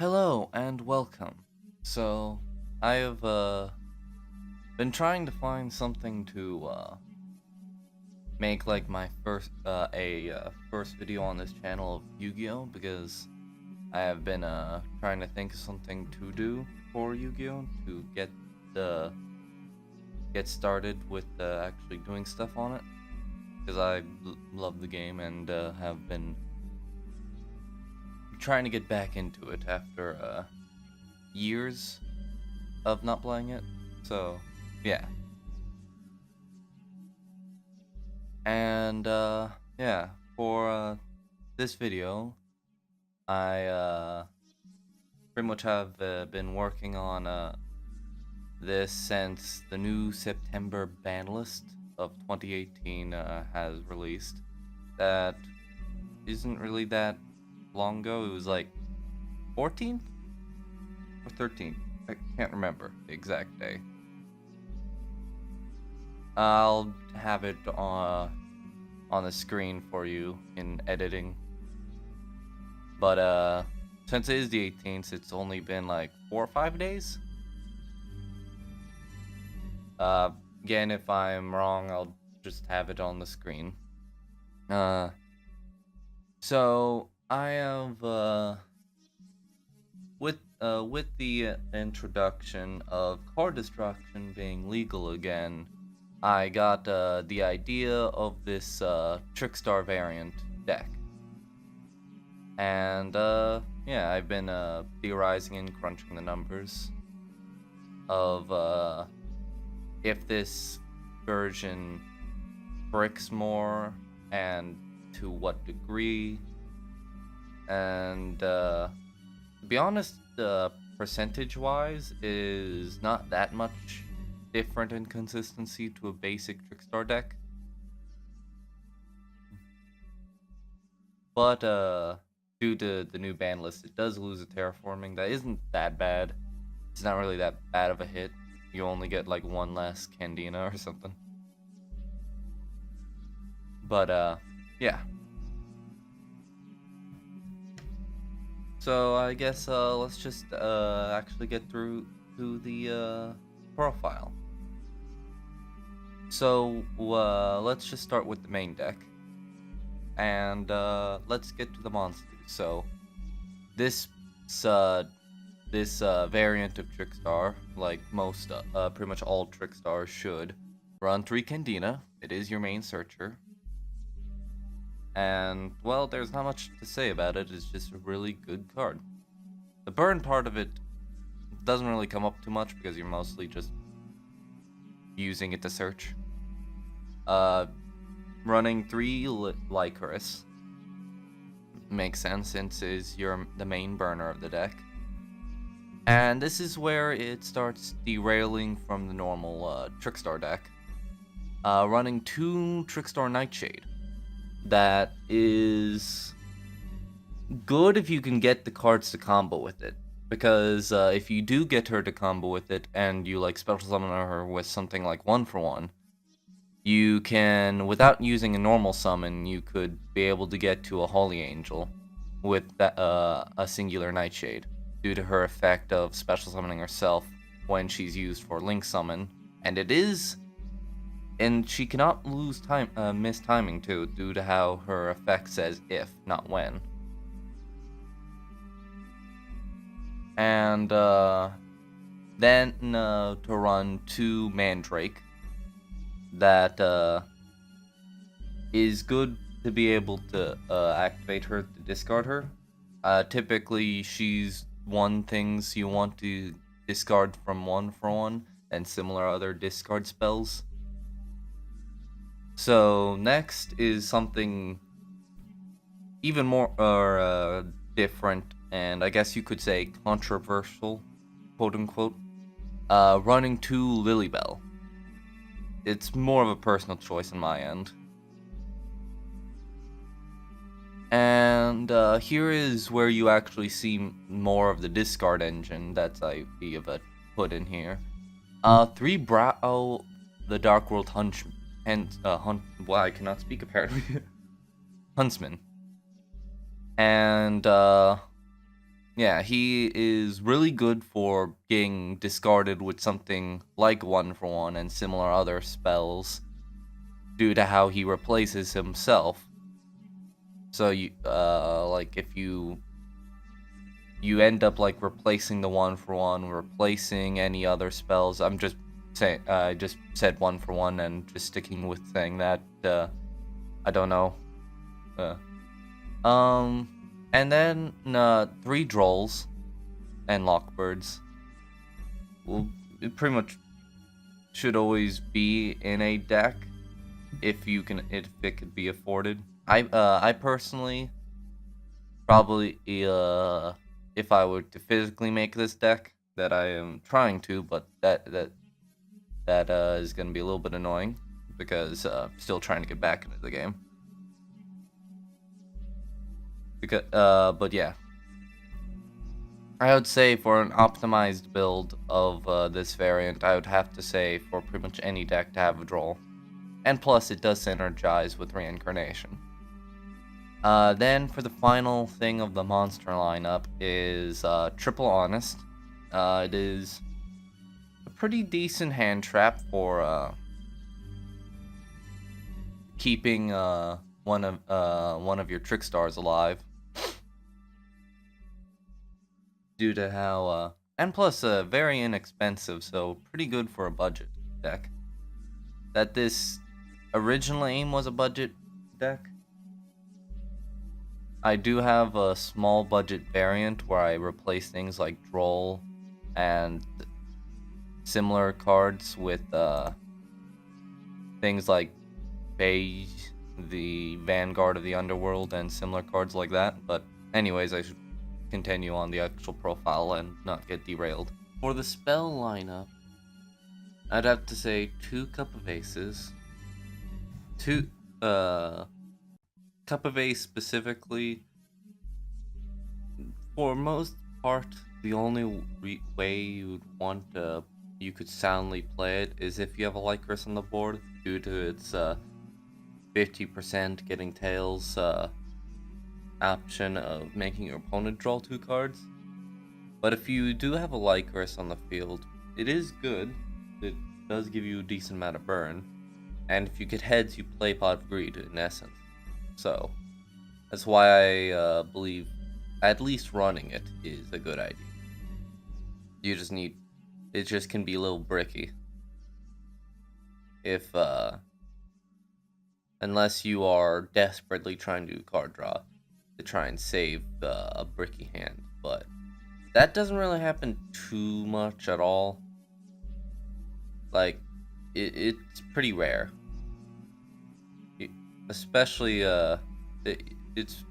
Hello and welcome. So, I have been trying to find something to make like my first video on this channel of Yu-Gi-Oh, because I have been trying to think of something to do for Yu-Gi-Oh to get started with actually doing stuff on it, because I love the game and have been trying to get back into it after years of not playing it. So yeah, and yeah, for this video I pretty much have been working on this since the new September banlist of 2018 has released. That isn't really that long ago. It was like 14th or 13th. I can't remember the exact day. I'll have it on the screen for you in editing. But since it is the 18th, it's only been like 4 or 5 days. Again, if I'm wrong, I'll just have it on the screen. So I have with the introduction of card destruction being legal again, I got the idea of this Trickstar variant deck. And yeah, I've been theorizing and crunching the numbers of if this version bricks more and to what degree. And to be honest, percentage-wise is not that much different in consistency to a basic Trickstar deck. But due to the new ban list, it does lose a Terraforming. That isn't that bad. It's not really that bad of a hit. You only get like one less Candina or something. But yeah. So I guess let's just actually get through to the profile. So let's just start with the main deck, and let's get to the monsters. So this variant of Trickstar, like most pretty much all Trickstars should, run 3 Candina. It is your main searcher. And, well, there's not much to say about it. It's just a really good card. The burn part of it doesn't really come up too much because you're mostly just using it to search. Running 3 Lycoris makes sense since it's the main burner of the deck. And this is where it starts derailing from the normal Trickstar deck. Running 2 Trickstar Nightshade. That is good if you can get the cards to combo with it, because if you do get her to combo with it and you like special summon her with something like 1-for-1, you can, without using a normal summon, you could be able to get to a Holy Angel with that, a singular Nightshade, due to her effect of special summoning herself when she's used for Link Summon, and she cannot lose miss timing too, due to how her effect says if, not when. And then to run 2 Mandrake, that is good to be able to activate her to discard her. Typically, she's things you want to discard from 1-for-1 and similar other discard spells. So next is something even more different, and I guess you could say controversial, quote unquote. Running 2 Lilybell. It's more of a personal choice on my end. And here is where you actually see more of the discard engine that I've put in here. 3 Broww, the Dark World Huntsman. And well, I cannot speak apparently. Huntsman. And Yeah, he is really good for getting discarded with something like 1-for-1 and similar other spells due to how he replaces himself. So you like if you end up like replacing the 1-for-1, replacing any other spells. I'm just saying I just said 1-for-1 and just sticking with saying that I don't know. And then 3 Drolls and Lockbirds. Well, it pretty much should always be in a deck if it could be afforded. I personally probably if I were to physically make this deck, that I am trying to, but that is gonna be a little bit annoying because still trying to get back into the game. Because but yeah, I would say for an optimized build of this variant, I would have to say for pretty much any deck to have a Droll. And plus, it does synergize with Reincarnation. Then for the final thing of the monster lineup is Triple Honest. It is a pretty decent hand trap for keeping one of your Trickstars alive. Due to how and plus very inexpensive, so pretty good for a budget deck. That this original aim was a budget deck. I do have a small budget variant where I replace things like Droll and similar cards with things like Beige, the Vanguard of the Underworld, and similar cards like that. But anyways, I should continue on the actual profile and not get derailed. For the spell lineup, I'd have to say 2 Cup of Aces, 2 Cup of Ace specifically. For most part, the only way you'd want you could soundly play it is if you have a Lycoris on the board, due to its 50% getting tails option of making your opponent draw 2 cards. But if you do have a Lycoris on the field, it is good. It does give you a decent amount of burn. And if you get heads, you play Pot of Greed in essence. So that's why I believe at least running it is a good idea. You just need, it just can be a little bricky. If unless you are desperately trying to card draw to try and save a bricky hand, but that doesn't really happen too much at all. Like, it's pretty rare. Especially, it's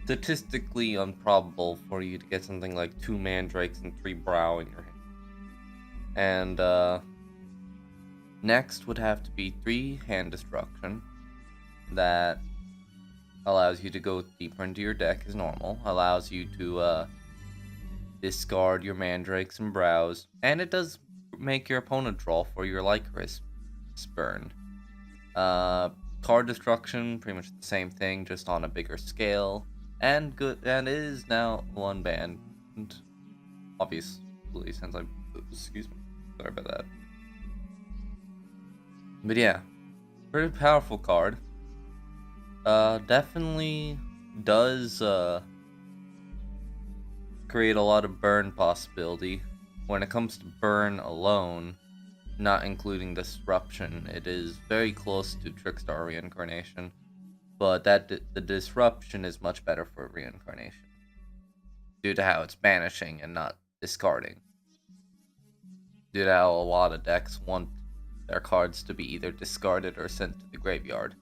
statistically improbable for you to get something like 2 Mandrakes and 3 Broww in your hand. And, next would have to be 3 Hand Destruction. That allows you to go deeper into your deck as normal. Allows you to, discard your Mandrakes and Browws. And it does make your opponent draw for your Lycoris burn. Card Destruction, pretty much the same thing, just on a bigger scale. And good, and it is now 1 band. And obviously, since excuse me, sorry about that. But yeah, pretty powerful card. Definitely does create a lot of burn possibility. When it comes to burn alone, not including disruption, it is very close to Trickstar Reincarnation, but the disruption is much better for Reincarnation due to how it's banishing and not discarding. Due to how a lot of decks want their cards to be either discarded or sent to the graveyard,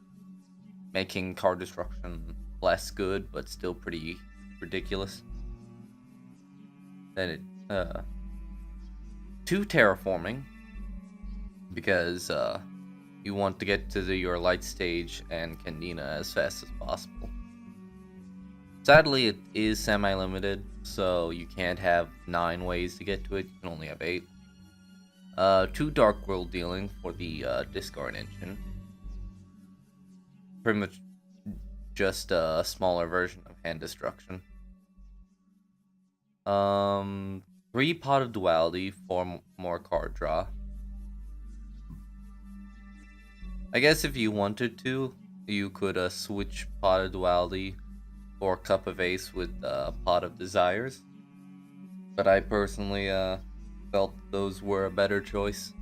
making card destruction less good but still pretty ridiculous. Then it 2 Terraforming, because you want to get to your light stage and Candina as fast as possible. Sadly, it is semi-limited, so you can't have 9 ways to get to it, you can only have 8. 2 Dark World Dealing for the discard engine. Pretty much just a smaller version of Hand Destruction. 3 Pot of Duality for more card draw. I guess if you wanted to, you could switch Pot of Duality for Cup of Ace with Pot of Desires. But I personally felt those were a better choice.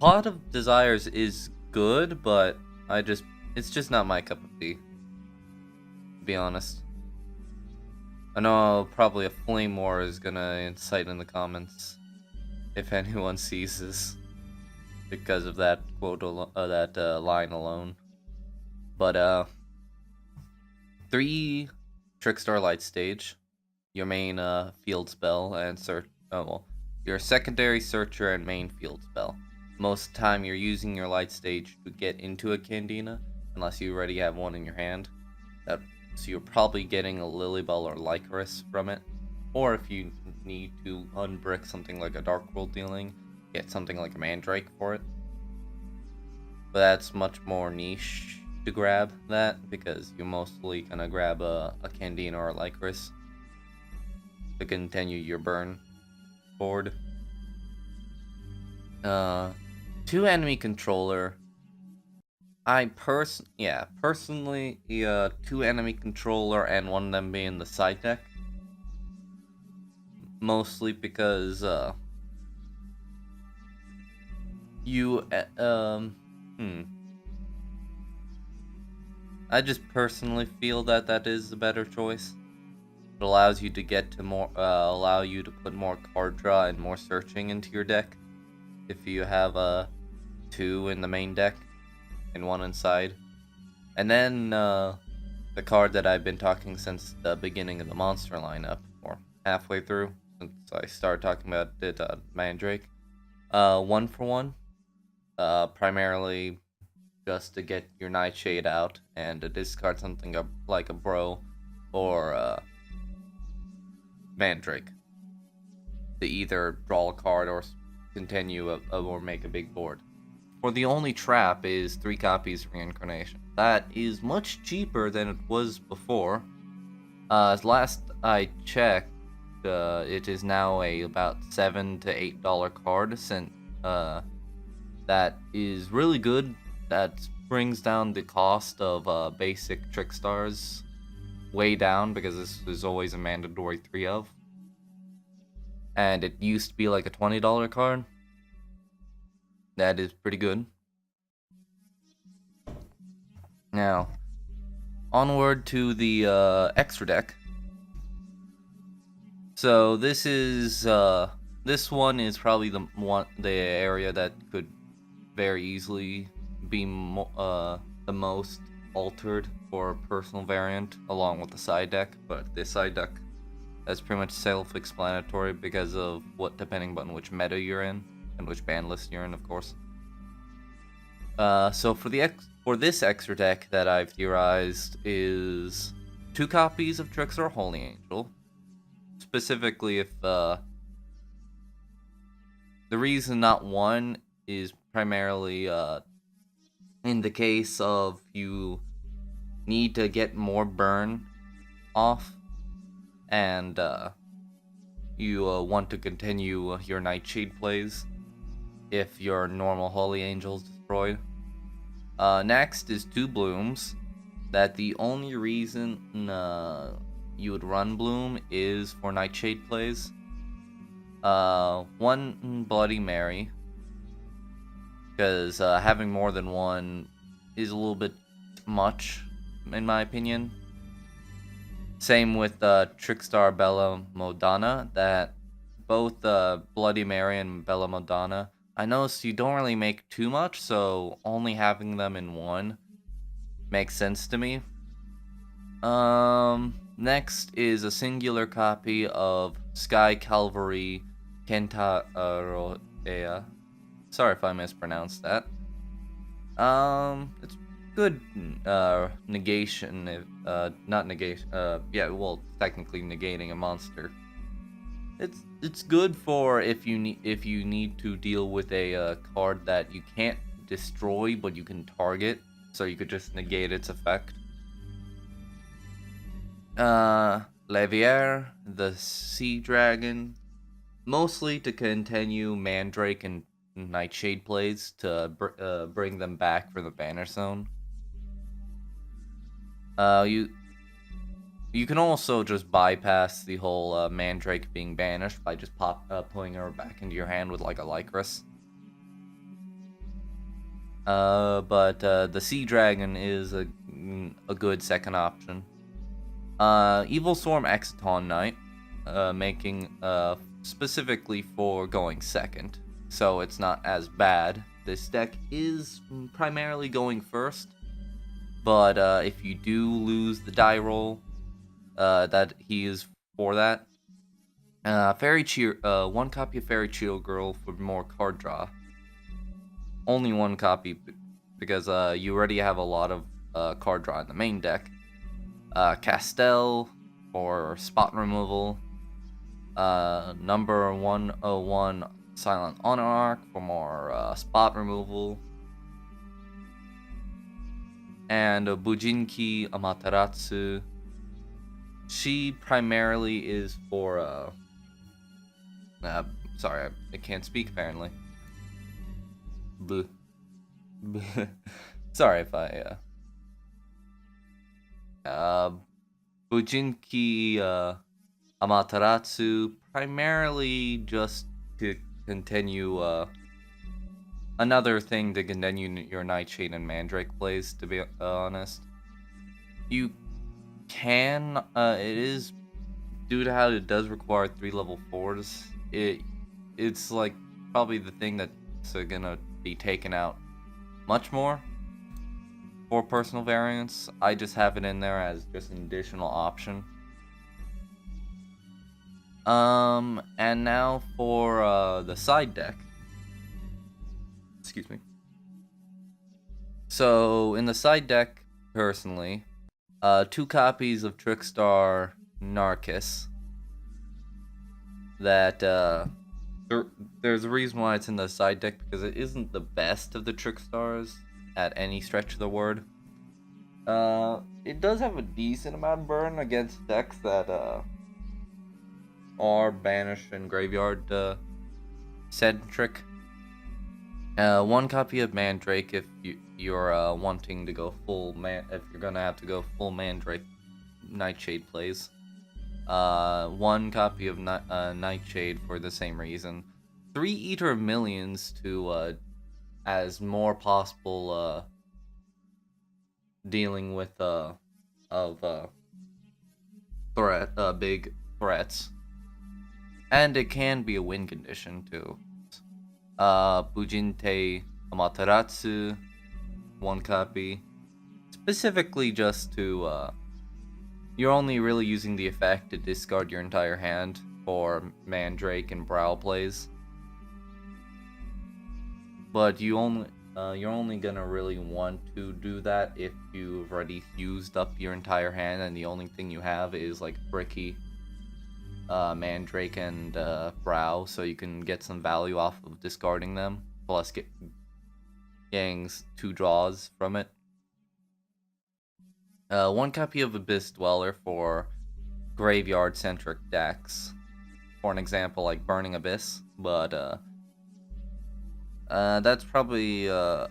Pot of Desires is good, but it's just not my cup of tea, to be honest. I know probably a flame war is gonna incite in the comments if anyone sees this because of that quote, line alone. But 3 Trickstar Light Stage, your main field spell and your secondary searcher and main field spell. Most of the time you're using your light stage to get into a Candina, unless you already have one in your hand. So you're probably getting a Lilybell or Lycoris from it. Or if you need to unbrick something like a Dark World dealing, get something like a Mandrake for it. But that's much more niche to grab that, because you're mostly gonna grab a Candina or a Lycoris to continue your burn board. 2 enemy controller. Personally, 2 enemy controller and 1 of them being the side deck. Mostly because I just personally feel that is the better choice. It allows you to get to allow you to put more card draw and more searching into your deck. If you have 2 in the main deck and 1 inside. And then the card that I've been talking since the beginning of the monster lineup, or halfway through, since I started talking about it, Mandrake. 1 for 1. Primarily just to get your Nightshade out and to discard something like a Broww or Mandrake to either draw a card or continue or make a big board. For the only trap is 3 copies of Reincarnation. That is much cheaper than it was before. Last I checked, it is now about $7 to $8 card. Since that is really good. That brings down the cost of basic Trickstars way down, because this is always a mandatory 3 of. And it used to be like a $20 card. That is pretty good. Now, onward to the extra deck. So this one is probably the area that could very easily be the most altered for a personal variant, along with the side deck. But this side deck is pretty much self-explanatory because of depending on which meta you're in and which ban list you're in, of course. So for this extra deck that I've theorized is 2 copies of Trickstar Holy Angel. Specifically, if the reason not 1 is primarily in the case of you need to get more burn off and you want to continue your Nightshade plays if your normal Holy Angel is destroyed. Next is 2 Blooms, that the only reason you would run Bloom is for Nightshade plays. 1 Bloody Mary, because having more than 1 is a little bit much, in my opinion. Same with Trickstar Bella Madonna, that both Bloody Mary and Bella Madonna, I noticed you don't really make too much, so only having them in 1 makes sense to me. Next is a singular copy of Sky Calvary Kentaroea. Sorry if I mispronounced that. It's good negation, not negation, technically negating a monster. It's good for if you need to deal with a card that you can't destroy but you can target, so you could just negate its effect. Levier, the Sea Dragon, mostly to continue Mandrake and Nightshade plays to bring them back for the Banner Zone. You can also just bypass the whole Mandrake being banished by just pulling her back into your hand with like a Lycoris. But the Sea Dragon is a good second option. Evil Storm Exciton Knight, making specifically for going second, so it's not as bad. This deck is primarily going first, but if you do lose the die roll, that he is for that. One copy of Fairy Cheer Girl for more card draw. Only one copy because you already have a lot of card draw in the main deck. Castell for spot removal. Number 101 Silent Monarch for more spot removal. And Bujinki Amaterasu. She primarily is for sorry, I can't speak apparently. Sorry if I Bujinki Amaterasu primarily just to continue another thing to continue your Nightshade and Mandrake plays, to be honest. You can it is due to how it does require 3 level 4s. It's like probably the thing that's gonna be taken out much more for personal variants. I just have it in there as just an additional option. And now for the side deck. Excuse me. So in the side deck, personally, 2 copies of Trickstar Narcus. That there's a reason why it's in the side deck, because it isn't the best of the Trickstars at any stretch of the word. It does have a decent amount of burn against decks that are banished and graveyard centric. 1 copy of Mandrake if you're wanting to go if you're gonna have to go full Mandrake Nightshade plays. 1 copy of Nightshade for the same reason. 3 Eater of Millions to as more possible dealing with big threats, and it can be a win condition too. Bujinte Amaterasu, 1 copy, specifically just to you're only really using the effect to discard your entire hand for Mandrake and Broww plays. But you're only gonna really want to do that if you've already used up your entire hand and the only thing you have is like Bricky, Mandrake, and Broww, so you can get some value off of discarding them, plus getting 2 draws from it. 1 copy of Abyss Dweller for graveyard-centric decks. For an example, like Burning Abyss, but that's probably I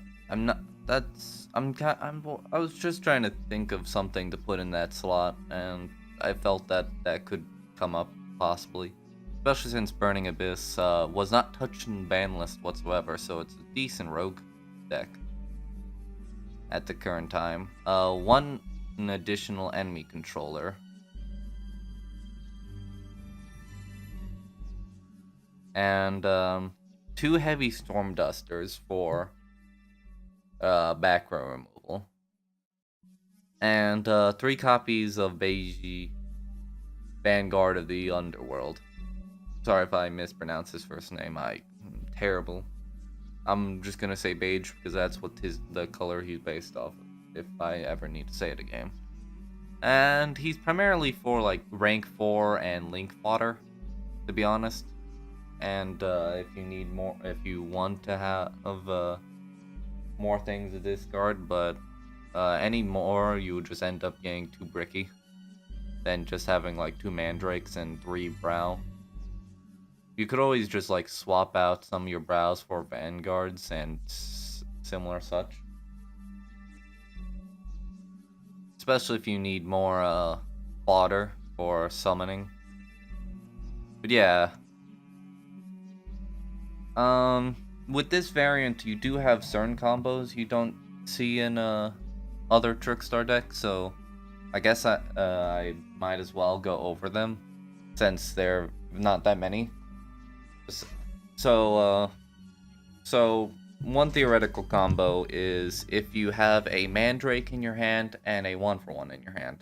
was just trying to think of something to put in that slot, and I felt that could come up possibly, especially since Burning Abyss was not touched in banlist whatsoever, so it's a decent rogue deck at the current time. 1 additional enemy controller. And 2 heavy storm dusters for back row removal. And 3 copies of Beiji, Vanguard of the Underworld. Sorry if I mispronounce his first name. Terrible. I'm just gonna say beige because that's what the color he's based off of, if I ever need to say it again. And he's primarily for like rank 4 and link fodder, to be honest. And if you need more, if you want to have more things to discard, but any more you would just end up getting too bricky. than just having like 2 Mandrakes and 3 Broww. You could always just like swap out some of your Browws for Vanguards and similar such. Especially if you need more fodder for summoning. But yeah. With this variant, you do have certain combos you don't see in other Trickstar decks, so I guess I might as well go over them since there are not that many. So one theoretical combo is if you have a Mandrake in your hand and a 1-for-1 in your hand.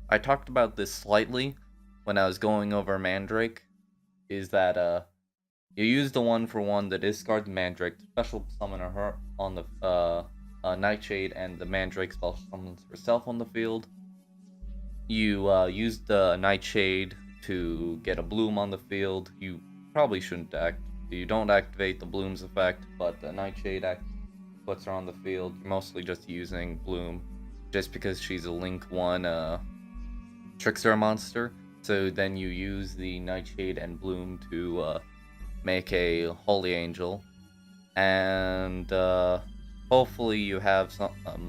I talked about this slightly when I was going over Mandrake, is that you use the 1-for-1 to discard the Mandrake, special summon her on the Nightshade, and the Mandrake special summons herself on the field. You use the Nightshade to get a bloom on the field. You probably shouldn't you don't activate the bloom's effect, but the Nightshade puts her on the field. You're mostly just using bloom just because she's a Link 1 Trickstar monster. So then you use the Nightshade and bloom to make a Holy Angel, and hopefully you have something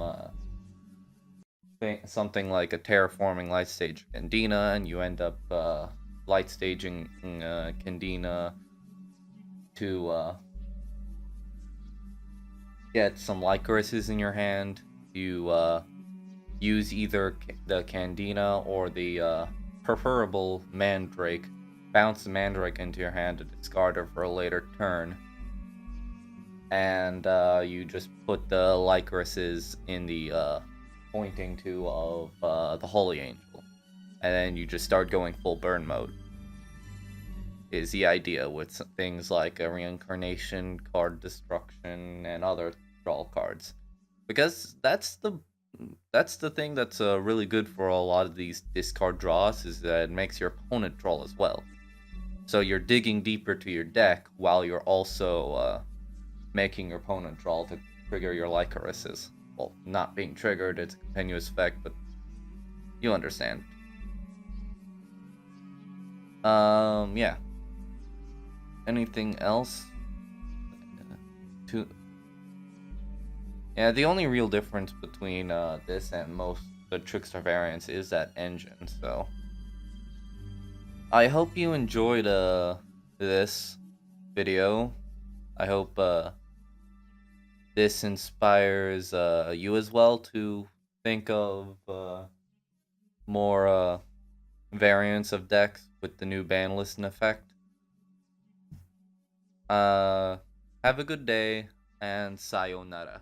like a Terraforming Light Stage Candina, and you end up light staging Candina to get some Lycorises in your hand. You use either the Candina or the preferable Mandrake. Bounce the Mandrake into your hand to discard her for a later turn. And you just put the Lycorises in the pointing to of the Holy Angel. And then you just start going full burn mode. Is the idea with things like a Reincarnation, card destruction, and other Droll cards. Because that's the thing that's really good for a lot of these discard draws, is that it makes your opponent Droll as well. So you're digging deeper to your deck while you're also making your opponent Droll to trigger your Lycorises. Well, not being triggered, it's a continuous effect, but you understand. Yeah. Anything else? Yeah, the only real difference between this and most the Trickstar variants is that engine, so I hope you enjoyed this video. I hope this inspires you as well to think of more variants of decks with the new banlist in effect. Have a good day, and sayonara.